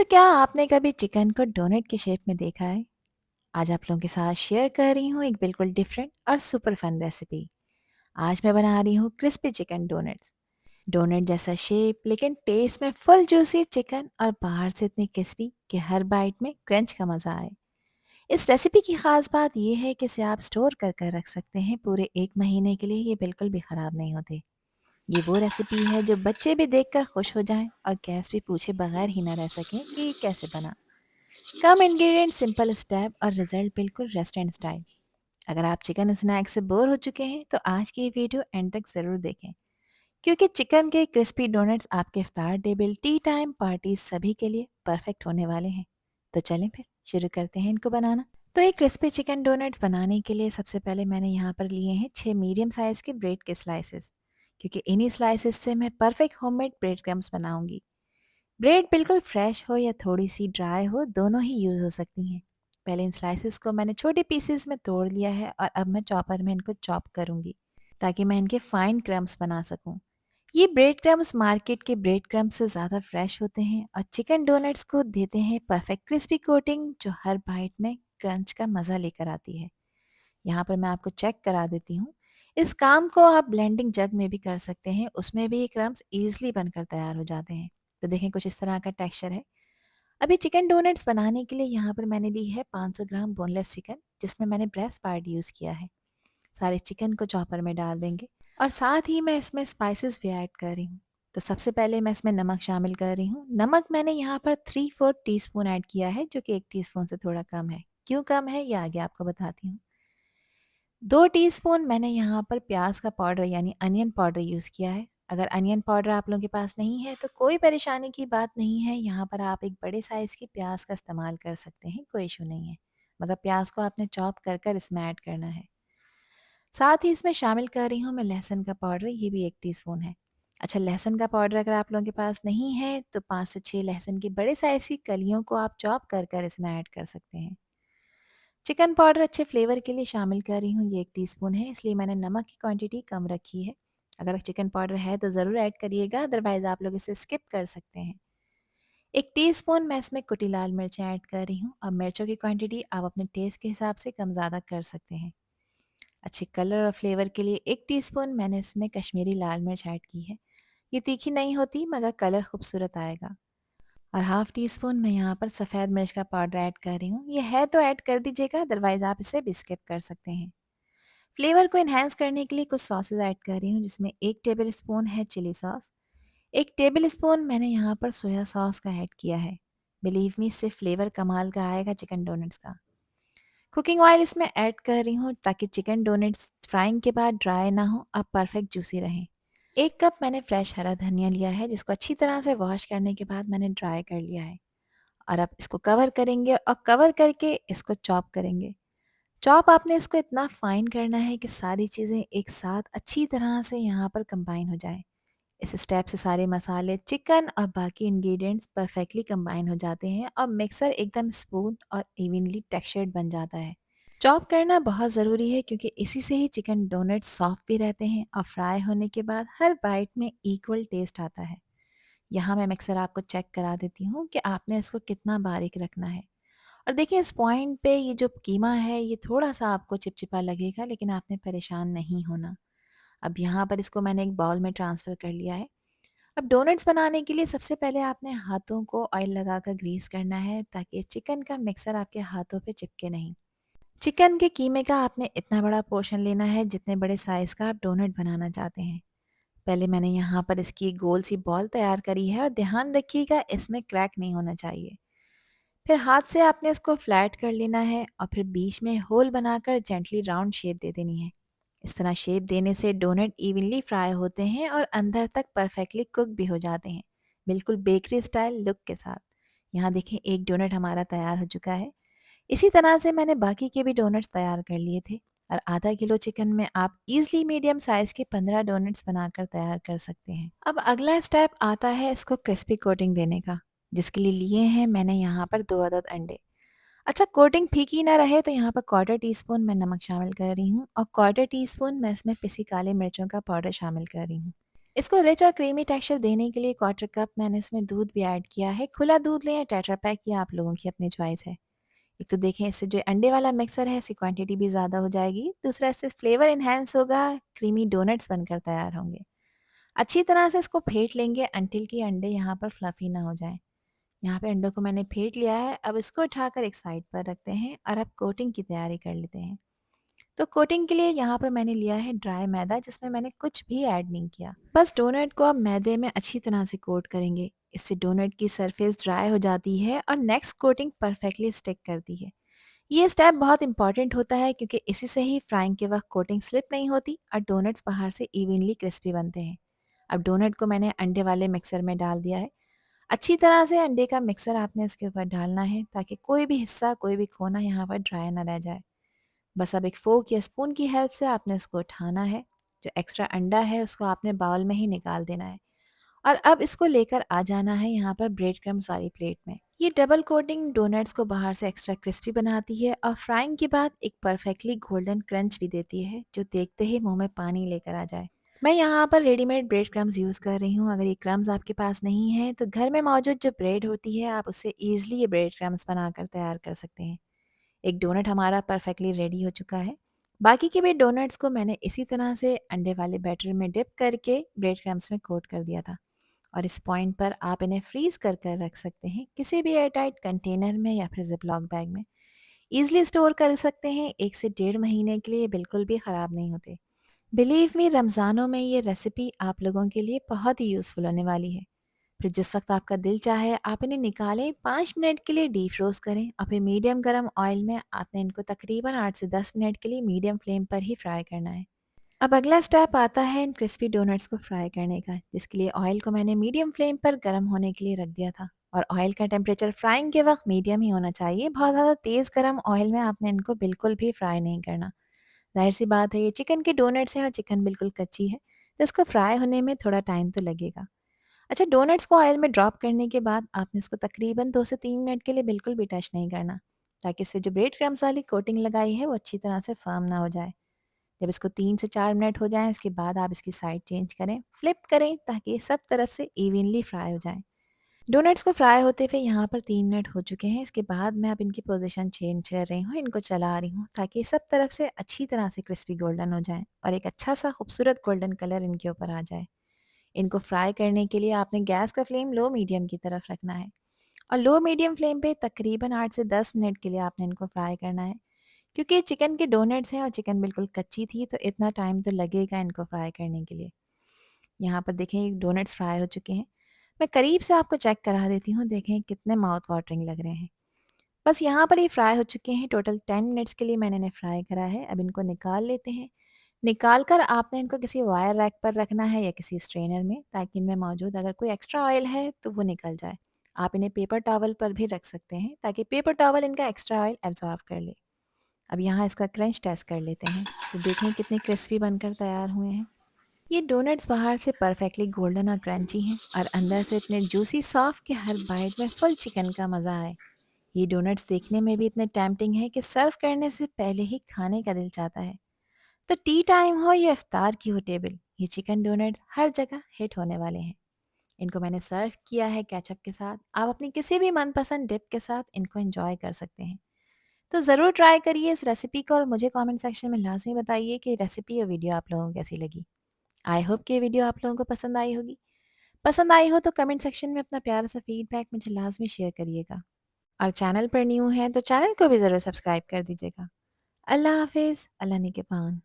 तो क्या आपने कभी चिकन को डोनट के शेप में देखा है? आज आप लोगों के साथ शेयर कर रही हूँ एक बिल्कुल डिफरेंट और सुपर फन रेसिपी। आज मैं बना रही हूँ क्रिस्पी चिकन डोनट्स। डोनट जैसा शेप लेकिन टेस्ट में फुल जूसी चिकन और बाहर से इतनी क्रिस्पी कि हर बाइट में क्रंच का मज़ा आए। इस रेसिपी की खास बात यह है कि इसे आप स्टोर कर कर रख सकते हैं पूरे 1 महीने के लिए, ये बिल्कुल भी ख़राब नहीं होते। ये वो रेसिपी है जो बच्चे भी देखकर खुश हो जाएं और गेस्ट भी पूछे बगैर ही ना रह सकें कि ये कैसे बना। कम इंग्रेडिएंट, सिंपल स्टेप और रिजल्ट बिल्कुल रेस्टोरेंट स्टाइल। अगर आप चिकन स्नैक से बोर हो चुके हैं तो आज की ये वीडियो एंड तक ज़रूर देखें, क्योंकि चिकन के क्रिस्पी डोनट्स आपके इफ्तार टेबल, टी टाइम, पार्टी सभी के लिए परफेक्ट होने वाले हैं। तो चलें फिर शुरू करते हैं इनको बनाना। तो ये क्रिस्पी चिकन डोनट्स बनाने के लिए सबसे पहले मैंने यहाँ पर लिए हैं 6 मीडियम साइज़ के ब्रेड के स्लाइसेस, क्योंकि इन्हीं स्लाइसेस से मैं परफेक्ट होममेड ब्रेड क्रम्स बनाऊंगी। ब्रेड बिल्कुल फ्रेश हो या थोड़ी सी ड्राई हो, दोनों ही यूज़ हो सकती हैं। पहले इन स्लाइसेस को मैंने छोटे पीसेस में तोड़ लिया है और अब मैं चॉपर में इनको चॉप करूँगी ताकि मैं इनके फाइन क्रम्स बना सकूँ। ये ब्रेड क्रम्स मार्केट के ब्रेड क्रम्स से ज़्यादा फ्रेश होते हैं और चिकन डोनट्स को देते हैं परफेक्ट क्रिस्पी कोटिंग जो हर बाइट में क्रंच का मज़ा लेकर आती है। यहाँ पर मैं आपको चेक करा देती हूँ। इस काम को आप ब्लेंडिंग जग में भी कर सकते हैं, उसमें भी ये क्रम्स ईज़िली बनकर तैयार हो जाते हैं। तो देखें कुछ इस तरह का टेक्सचर है। अभी चिकन डोनट्स बनाने के लिए यहाँ पर मैंने ली है 500 ग्राम बोनलेस चिकन, जिसमें मैंने ब्रेस्ट पार्ट यूज़ किया है। सारे चिकन को चॉपर में डाल देंगे और साथ ही मैं इसमें स्पाइसेस भी ऐड कर रही हूँ। तो सबसे पहले मैं इसमें नमक शामिल कर रही हूँ। नमक मैंने यहाँ पर 3/4 टीस्पून ऐड किया है, जो कि 1 टीस्पून से थोड़ा कम है। क्यों कम है ये आगे आपको बताती हूँ। 2 टीस्पून मैंने यहाँ पर प्याज का पाउडर यानी अनियन पाउडर यूज़ किया है। अगर अनियन पाउडर आप लोगों के पास नहीं है तो कोई परेशानी की बात नहीं है, यहाँ पर आप एक बड़े साइज़ की प्याज का इस्तेमाल कर सकते हैं, कोई इशू नहीं है। मगर प्याज को आपने चॉप कर कर इसमें ऐड करना है। साथ ही इसमें शामिल कर रही हूँ मैं लहसुन का पाउडर, ये भी 1 टीस्पून है। अच्छा, लहसुन का पाउडर अगर आप लोगों के पास नहीं है तो 5 से 6 लहसुन की बड़े साइज़ की कलियों को आप चॉप कर कर इसमें ऐड कर सकते हैं। चिकन पाउडर अच्छे फ्लेवर के लिए शामिल कर रही हूँ, ये 1 टीस्पून है, इसलिए मैंने नमक की क्वांटिटी कम रखी है। अगर चिकन पाउडर है तो ज़रूर ऐड करिएगा, अदरवाइज़ आप लोग इसे स्किप कर सकते हैं। 1 टीस्पून मैं इसमें कुटी लाल मिर्चें ऐड कर रही हूँ और मिर्चों की क्वांटिटी आप अपने टेस्ट के हिसाब से कम ज़्यादा कर सकते हैं। अच्छे कलर और फ्लेवर के लिए 1 टीस्पून मैंने इसमें कश्मीरी लाल मिर्च ऐड की है। ये तीखी नहीं होती मगर कलर खूबसूरत आएगा। और हाफ़ टी स्पून मैं यहाँ पर सफ़ेद मिर्च का पाउडर ऐड कर रही हूँ। ये है तो ऐड कर दीजिएगा, अदरवाइज़ आप इसे भी स्किप कर सकते हैं। फ्लेवर को एनहांस करने के लिए कुछ सॉसेस ऐड कर रही हूँ, जिसमें 1 टेबल स्पून है चिली सॉस, 1 टेबल स्पून मैंने यहाँ पर सोया सॉस का ऐड किया है। बिलीव मी, इससे फ्लेवर कमाल का आएगा चिकन डोनट्स का। कुकिंग ऑयल इसमें ऐड कर रही हूँ ताकि चिकन डोनट्स फ्राइंग के बाद ड्राई ना हो और परफेक्ट जूसी रहें। 1 कप मैंने फ्रेश हरा धनिया लिया है, जिसको अच्छी तरह से वॉश करने के बाद मैंने ड्राई कर लिया है। और अब इसको कवर करेंगे और कवर करके इसको चॉप करेंगे। चॉप आपने इसको इतना फाइन करना है कि सारी चीज़ें एक साथ अच्छी तरह से यहाँ पर कंबाइन हो जाएं। इस स्टेप से सारे मसाले, चिकन और बाकी इंग्रेडिएंट्स परफेक्टली कंबाइन हो जाते हैं और मिक्सर एकदम स्मूथ और इवनली टेक्सचर्ड बन जाता है। चॉप करना बहुत ज़रूरी है, क्योंकि इसी से ही चिकन डोनट्स सॉफ्ट भी रहते हैं और फ्राई होने के बाद हर बाइट में इक्वल टेस्ट आता है। यहाँ मैं मिक्सर आपको चेक करा देती हूँ कि आपने इसको कितना बारीक रखना है। और देखिए, इस पॉइंट पे ये जो कीमा है ये थोड़ा-सा आपको चिपचिपा लगेगा, लेकिन आपने परेशान नहीं होना। अब यहाँ पर इसको मैंने एक बाउल में ट्रांसफ़र कर लिया है। अब डोनट्स बनाने के लिए सबसे पहले आपने हाथों को ऑयल लगाकर ग्रीस करना है, ताकि चिकन का मिक्सर आपके हाथों पे चिपके नहीं। चिकन के कीमे का आपने इतना बड़ा पोर्शन लेना है जितने बड़े साइज़ का आप डोनट बनाना चाहते हैं। पहले मैंने यहाँ पर इसकी एक गोल सी बॉल तैयार करी है और ध्यान रखिएगा इसमें क्रैक नहीं होना चाहिए। फिर हाथ से आपने इसको फ्लैट कर लेना है और फिर बीच में होल बनाकर जेंटली राउंड शेप दे देनी है। इस तरह शेप देने से डोनट इवनली फ्राई होते हैं और अंदर तक परफेक्टली कुक भी हो जाते हैं, बिल्कुल बेकरी स्टाइल लुक के साथ। यहाँ देखें, एक डोनट हमारा तैयार हो चुका है। इसी तरह से मैंने बाकी के भी डोनट्स तैयार कर लिए थे और आधा किलो चिकन में आप इजीली मीडियम साइज़ के 15 डोनट्स बनाकर तैयार कर सकते हैं। अब अगला स्टेप आता है इसको क्रिस्पी कोटिंग देने का, जिसके लिए लिए हैं मैंने यहाँ पर 2 अदद अंडे। अच्छा, कोटिंग फीकी ना रहे तो यहाँ पर क्वार्टर टी स्पून मैं नमक शामिल कर रही हूँ और क्वार्टर टी स्पून मैं इसमें पिसी काले मिर्चों का पाउडर शामिल कर रही हूँ। इसको रिच और क्रीमी टेक्सचर देने के लिए क्वार्टर कप मैंने इसमें दूध भी ऐड किया है। खुला दूध लें या टेट्रा पैक, ये आप लोगों की अपनी चॉइस है। एक तो देखें इससे जो अंडे वाला मिक्सर है इसकी क्वांटिटी भी ज़्यादा हो जाएगी। दूसरा इससे फ्लेवर इन्हेंस होगा, क्रीमी डोनट्स बनकर तैयार होंगे। अच्छी तरह से इसको फेंट लेंगे अंटिल कि अंडे यहाँ पर फ्लफी ना हो जाएं। यहाँ पे अंडों को मैंने फेंट लिया है। अब इसको उठाकर एक साइड पर रखते हैं और अब कोटिंग की तैयारी कर लेते हैं। तो कोटिंग के लिए यहाँ पर मैंने लिया है ड्राई मैदा, जिसमें मैंने कुछ भी ऐड नहीं किया। बस डोनट को अब मैदे में अच्छी तरह से कोट करेंगे। इससे डोनट की सरफेस ड्राई हो जाती है और नेक्स्ट कोटिंग परफेक्टली स्टिक करती है। ये स्टेप बहुत इंपॉर्टेंट होता है क्योंकि इसी से ही फ्राइंग के वक्त कोटिंग स्लिप नहीं होती और डोनट्स बाहर से इवनली क्रिस्पी बनते हैं। अब डोनट को मैंने अंडे वाले मिक्सर में डाल दिया है। अच्छी तरह से अंडे का मिक्सर आपने इसके ऊपर डालना है ताकि कोई भी हिस्सा, कोई भी कोना यहाँ पर ड्राई ना रह जाए। बस अब एक फोक या स्पून की हेल्प से आपने इसको उठाना है। जो एक्स्ट्रा अंडा है उसको आपने बाउल में ही निकाल देना है और अब इसको लेकर आ जाना है यहाँ पर ब्रेड क्रम्स वाली प्लेट में। ये डबल कोटिंग डोनट्स को बाहर से एक्स्ट्रा क्रिस्पी बनाती है और फ्राइंग के बाद एक परफेक्टली गोल्डन क्रंच भी देती है जो देखते ही मुंह में पानी लेकर आ जाए। मैं यहाँ पर रेडीमेड ब्रेड क्रम्स यूज़ कर रही हूँ। अगर ये क्रम्स आपके पास नहीं है तो घर में मौजूद जो ब्रेड होती है आप उससे ईजिली ये ब्रेड क्रम्स बनाकर तैयार कर सकते हैं। एक डोनट हमारा परफेक्टली रेडी हो चुका है। बाकी के भी डोनट्स को मैंने इसी तरह से अंडे वाले बैटर में डिप करके ब्रेड क्रम्स में कोट कर दिया था और इस पॉइंट पर आप इन्हें फ्रीज कर रख सकते हैं किसी भी एयरटाइट कंटेनर में या फिर जिपलॉक बैग में। ईजिली स्टोर कर सकते हैं, 1 से 1.5 महीने के लिए बिल्कुल भी ख़राब नहीं होते। बिलीव मी, रमज़ानों में ये रेसिपी आप लोगों के लिए बहुत ही यूज़फुल होने वाली है। फिर जिस वक्त आपका दिल चाहे आप इन्हें निकालें, 5 मिनट के लिए डीप रोस्ट करें और फिर मीडियम गरम ऑयल में आपने इनको तकरीबन 8 से 10 मिनट के लिए मीडियम फ्लेम पर ही फ्राई करना है। अब अगला स्टेप आता है इन क्रिस्पी डोनट्स को फ्राई करने का, जिसके लिए ऑयल को मैंने मीडियम फ्लेम पर गर्म होने के लिए रख दिया था और ऑयल का टेम्परेचर फ्राइंग के वक्त मीडियम ही होना चाहिए। बहुत ज़्यादा तेज़ गर्म ऑयल में आपने इनको बिल्कुल भी फ्राई नहीं करना। ज़ाहिर सी बात है ये चिकन के डोनट्स हैं और चिकन बिल्कुल कच्ची है, तो इसको फ्राई होने में थोड़ा टाइम तो लगेगा। अच्छा, डोनट्स को ऑयल में ड्रॉप करने के बाद आपने इसको तकरीबन 2 से 3 मिनट के लिए बिल्कुल भी टच नहीं करना, ताकि इसमें जो ब्रेड क्रम्स वाली कोटिंग लगाई है वो अच्छी तरह से फर्म ना हो जाए। जब इसको 3 से 4 मिनट हो जाएं इसके बाद आप इसकी साइड चेंज करें, फ्लिप करें ताकि ये सब तरफ से इवनली फ्राई हो जाएं। डोनट्स को फ्राई होते हुए यहाँ पर 3 मिनट हो चुके हैं। इसके बाद मैं अब इनकी पोजीशन चेंज कर रही हूँ, इनको चला रही हूँ ताकि ये सब तरफ से अच्छी तरह से क्रिस्पी गोल्डन हो जाएं और एक अच्छा सा खूबसूरत गोल्डन कलर इनके ऊपर आ जाए। इनको फ्राई करने के लिए आपने गैस का फ्लेम लो मीडियम की तरफ रखना है और लो मीडियम फ्लेम पे तकरीबन 8 से 10 मिनट के लिए आपने इनको फ्राई करना है। क्योंकि चिकन के डोनट्स हैं और चिकन बिल्कुल कच्ची थी तो इतना टाइम तो लगेगा इनको फ्राई करने के लिए। यहाँ पर देखें डोनट्स फ्राई हो चुके हैं। मैं करीब से आपको चेक करा देती हूँ, देखें कितने माउथ वाटरिंग लग रहे हैं। बस यहाँ पर ये फ्राई हो चुके हैं। टोटल 10 मिनट्स के लिए मैंने इन्हें फ्राई करा है। अब इनको निकाल लेते हैं। निकाल कर आपने इनको किसी वायर रैक पर रखना है या किसी स्ट्रेनर में, ताकि इनमें मौजूद अगर कोई एक्स्ट्रा ऑयल है तो वो निकल जाए। आप इन्हें पेपर टॉवल पर भी रख सकते हैं ताकि पेपर टॉवल इनका एक्स्ट्रा ऑयल एब्जॉर्व कर ले। अब यहाँ इसका क्रंच टेस्ट कर लेते हैं। तो देखें कितने क्रिस्पी बनकर तैयार हुए हैं। ये डोनट्स बाहर से परफेक्टली गोल्डन और क्रंची हैं और अंदर से इतने जूसी सॉफ्ट कि हर बाइट में फुल चिकन का मज़ा आए। ये डोनट्स देखने में भी इतने टेम्पटिंग है कि सर्व करने से पहले ही खाने का दिल चाहता है। तो टी टाइम हो या इफ्तार की हो टेबल, ये चिकन डोनट्स हर जगह हिट होने वाले हैं। इनको मैंने सर्व किया है केचप के साथ। आप अपनी किसी भी मनपसंद डिप के साथ इनको एंजॉय कर सकते हैं। तो ज़रूर ट्राई करिए इस रेसिपी को और मुझे कमेंट सेक्शन में लाजमी बताइए कि रेसिपी और वीडियो आप लोगों को कैसी लगी। आई होप कि ये वीडियो आप लोगों को पसंद आई होगी। पसंद आई हो तो कमेंट सेक्शन में अपना प्यारा सा फीडबैक मुझे लाजमी शेयर करिएगा और चैनल पर न्यू हैं तो चैनल को भी ज़रूर सब्सक्राइब कर दीजिएगा। अल्लाह हाफिज़, अल्लाह निगहबान।